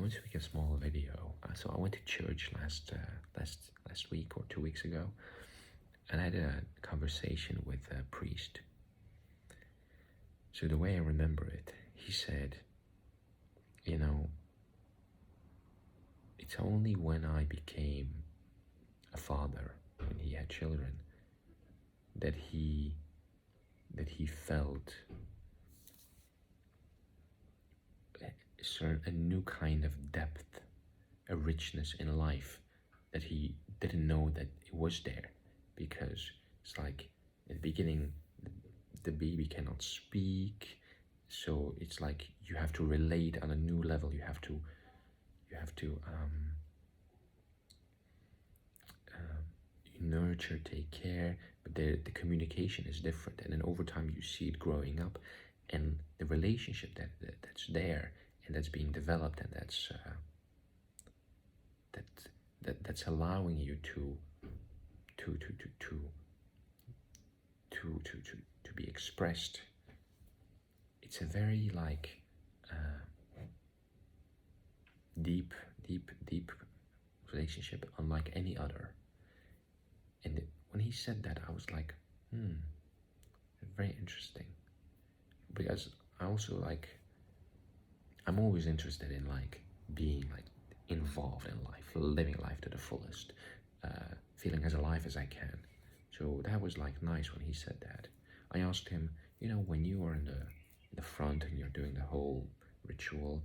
want to make a small video. So I went to church last week or 2 weeks ago, and I had a conversation with a priest. So the way I remember it, he said, it's only when I became a father, when he had children, that he felt a new kind of depth, a richness in life that he didn't know that it was there, because it's like at the beginning the baby cannot speak, so it's like you have to relate on a new level. You have to nurture, take care, but the communication is different, and then over time you see it growing up, and the relationship that's there and that's being developed, and that's allowing you to be expressed. It's a very deep relationship, unlike any other. And when he said that, I was like, very interesting, because I also I'm always interested in being involved in life, living life to the fullest, feeling as alive as I can. So that was nice when he said that. I asked him, when you are in the front and you're doing the whole ritual,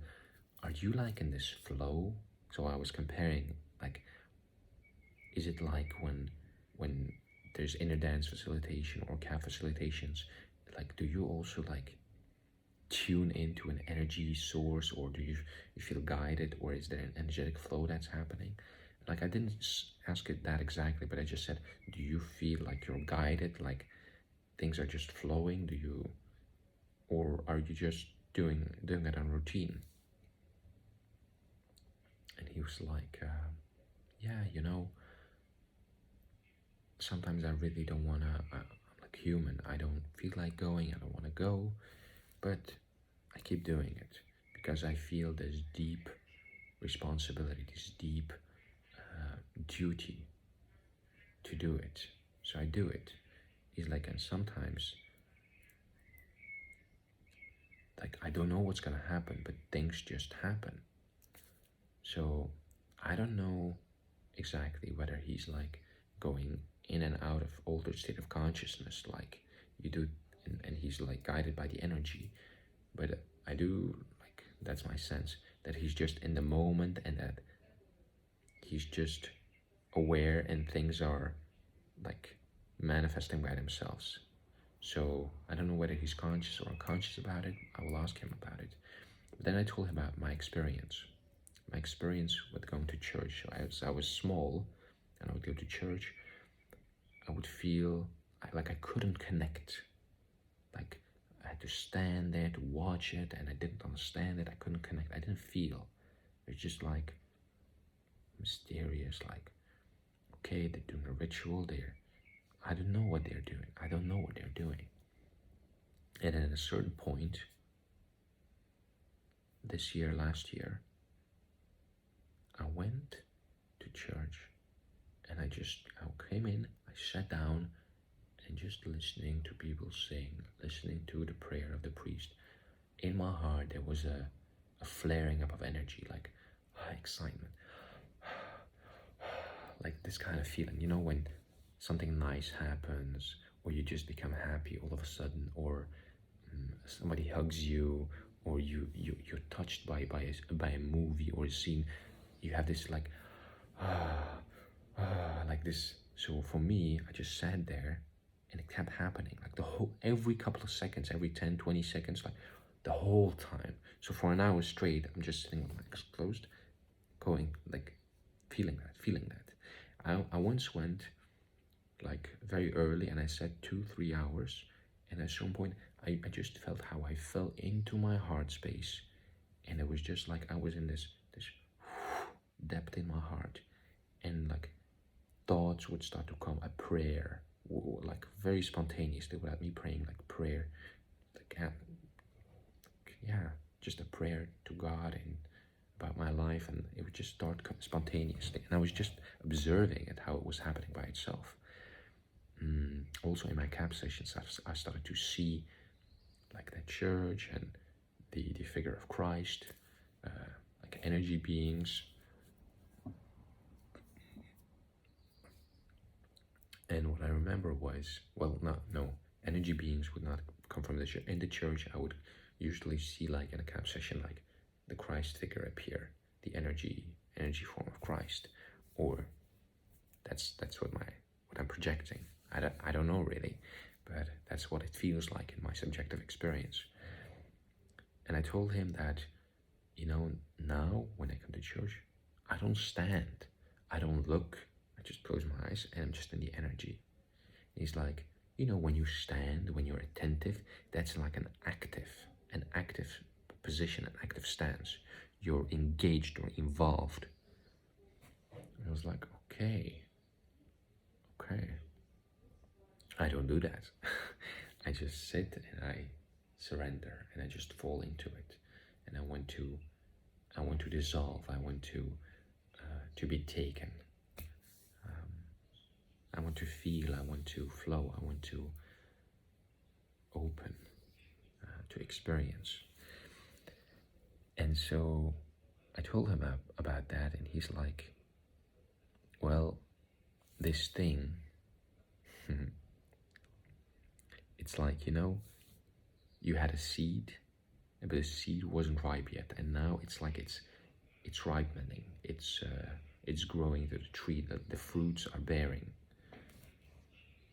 are you in this flow? So I was comparing, is it like when there's inner dance facilitation or calf facilitations, do you also tune into an energy source, or do you feel guided, or is there an energetic flow that's happening? I didn't ask it that exactly, but I just said, do you feel you're guided, things are just flowing? Or are you just doing it on routine? And he was like, yeah, sometimes I really don't want to, I'm human, I don't feel like going, I don't want to go, but I keep doing it because I feel this deep responsibility, this deep duty to do it. So I do it. He's and sometimes I don't know what's gonna happen, but things just happen. So I don't know exactly whether he's going in and out of altered state of consciousness like you do, and he's guided by the energy. But I do that's my sense, that he's just in the moment, and that he's just aware, and things are manifesting by themselves. So I don't know whether he's conscious or unconscious about it. I will ask him about it. But then I told him about my experience with going to church. So as I was small and I would go to church, I would feel I couldn't connect. I had to stand there to watch it, and I didn't understand it. I couldn't connect. I didn't feel. It's just mysterious. Okay, they're doing a ritual. I don't know what they're doing. I don't know what they're doing. And then at a certain point, last year, I went to church, and I came in, I sat down, and just listening to people sing, listening to the prayer of the priest. In my heart, there was a flaring up of energy, excitement, this kind of feeling, when something nice happens, or you just become happy all of a sudden, or somebody hugs you, or you're touched by a movie or a scene. You have this this. So for me, I just sat there, and it kept happening every couple of seconds, every 10-20 seconds, the whole time. So for an hour straight, I'm just sitting with my eyes closed, going feeling that. I once went very early, and I said 2-3 hours, and at some point I just felt how I fell into my heart space, and it was just I was in this depth in my heart, and thoughts would start to come, a prayer, very spontaneously, without me praying, prayer, yeah, just a prayer to God, and about my life, and it would just start spontaneously. And I was just observing it, how it was happening by itself. Also in my camp sessions, I started to see like the church and the figure of Christ, like energy beings. And what I remember was, well, no, energy beings would not come from the church. In the church, I would usually see, like in a camp session, like the Christ figure appear, the energy form of Christ, or that's what I'm projecting. I don't know really, but that's what it feels like in my subjective experience. And I told him that, now when I come to church, I don't stand, I don't look, I just close my eyes and I'm just in the energy. And he's like, when you stand, when you're attentive, that's like an active position, an active stance. You're engaged or involved. And I was like, okay. I don't do that. I just sit and I surrender and I just fall into it. And I want to dissolve. I want to be taken. I want to feel. I want to flow. I want to open, to experience. And so I told him about that, and he's like, well, this thing, it's like, you had a seed, but the seed wasn't ripe yet, and now it's like it's ripening. It's growing into the tree. The fruits are bearing.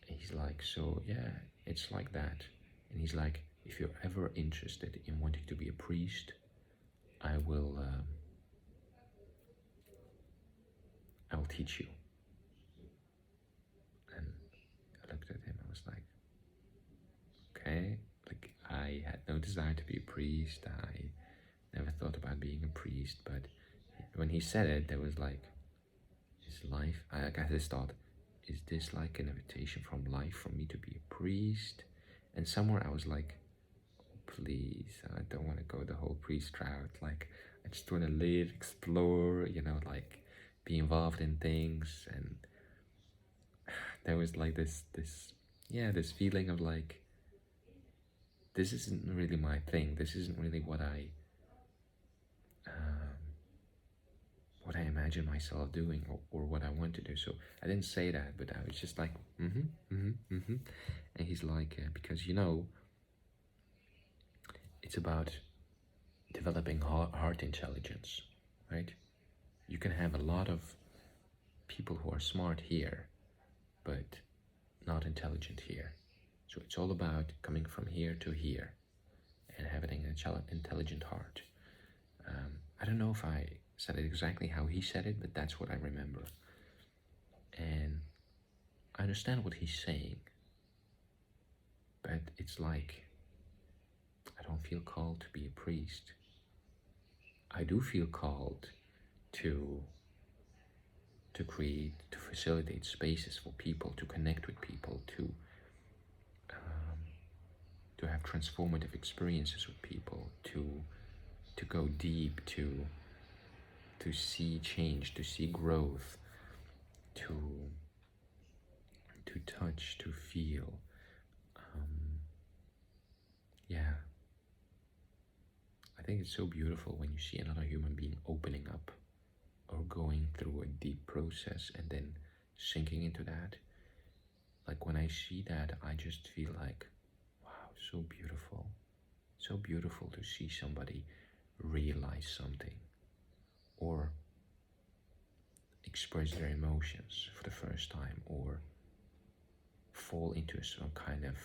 And he's like, so yeah, it's like that. And he's like, if you're ever interested in wanting to be a priest, I will teach you. And I looked at him. I was like, okay. Like, I had no desire to be a priest. I never thought about being a priest. But when he said it, there was like, is life? I got this thought: is this like an invitation from life for me to be a priest? And somewhere I was like, oh, please, I don't want to go the whole priest route. Like, I just want to live, explore, like be involved in things. And there was like this feeling of like, this isn't really my thing. This isn't really what I imagine myself doing, or what I want to do. So I didn't say that, but I was just like, and he's like, because it's about developing heart intelligence, right? You can have a lot of people who are smart here, but not intelligent here. So it's all about coming from here to here and having an intelligent heart. I don't know if I said it exactly how he said it, but that's what I remember. And I understand what he's saying, but it's like, I don't feel called to be a priest. I do feel called to create, to facilitate spaces for people, to connect with people, to have transformative experiences with people, to go deep, to see change, to see growth, to touch, to feel. Yeah. I think it's so beautiful when you see another human being opening up or going through a deep process and then sinking into that. Like, when I see that, I just feel like, wow, so beautiful. So beautiful to see somebody realize something or express their emotions for the first time, or fall into some kind of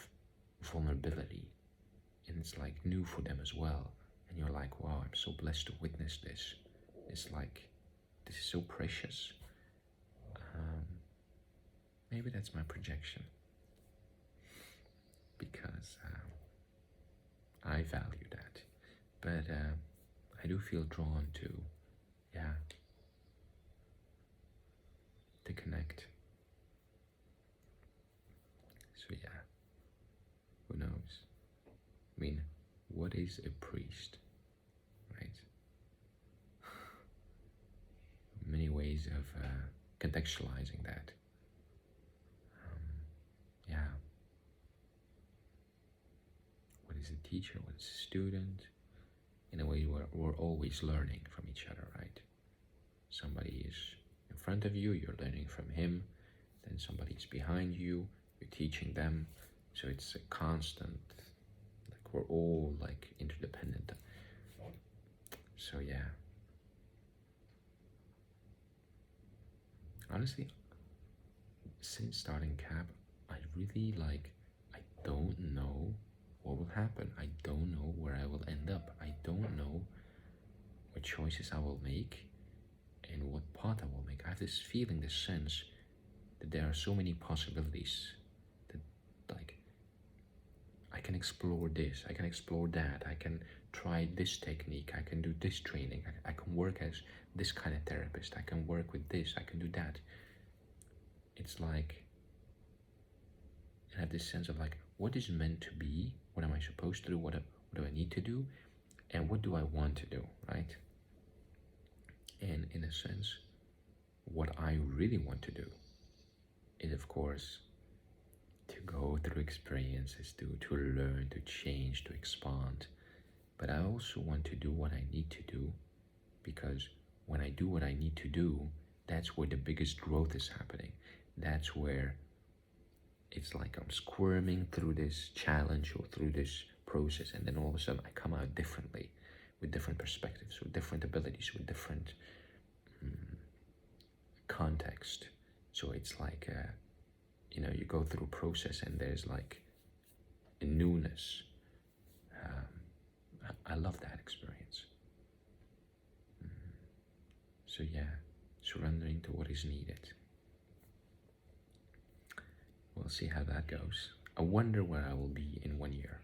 vulnerability, and it's like new for them as well. And you're like, wow, I'm so blessed to witness this. It's like, this is so precious. Maybe that's my projection, because I value that. But I do feel drawn to, to connect. So yeah, who knows? I mean, what is a priest, right? ways of contextualizing that. Yeah. What is a teacher? What is a student? In a way, we're always learning from each other, right? Somebody is in front of you, you're learning from him. Then somebody's behind you, you're teaching them. So it's a constant, like we're all like interdependent. So yeah. Honestly, since starting CAP, I really I don't know what will happen. I don't know where I will end up. I don't know what choices I will make and what path I will make. I have this feeling, this sense that there are so many possibilities that like I can explore this, I can explore that, I can try this technique, I can do this training, I can work as this kind of therapist, I can work with this, I can do that. It's like I have this sense of like, what is meant to be? What am I supposed to do? What do I need to do? And what do I want to do, right? And in a sense, what I really want to do is, of course, to go through experiences, to learn, to change, to expand. But I also want to do what I need to do, because when I do what I need to do, that's where the biggest growth is happening. That's where it's like I'm squirming through this challenge or through this process, and then all of a sudden I come out differently, with different perspectives, with different abilities, with different context. So it's like, you go through a process and there's like a newness. I love that experience. So yeah, surrendering to what is needed. We'll see how that goes. I wonder where I will be in 1 year.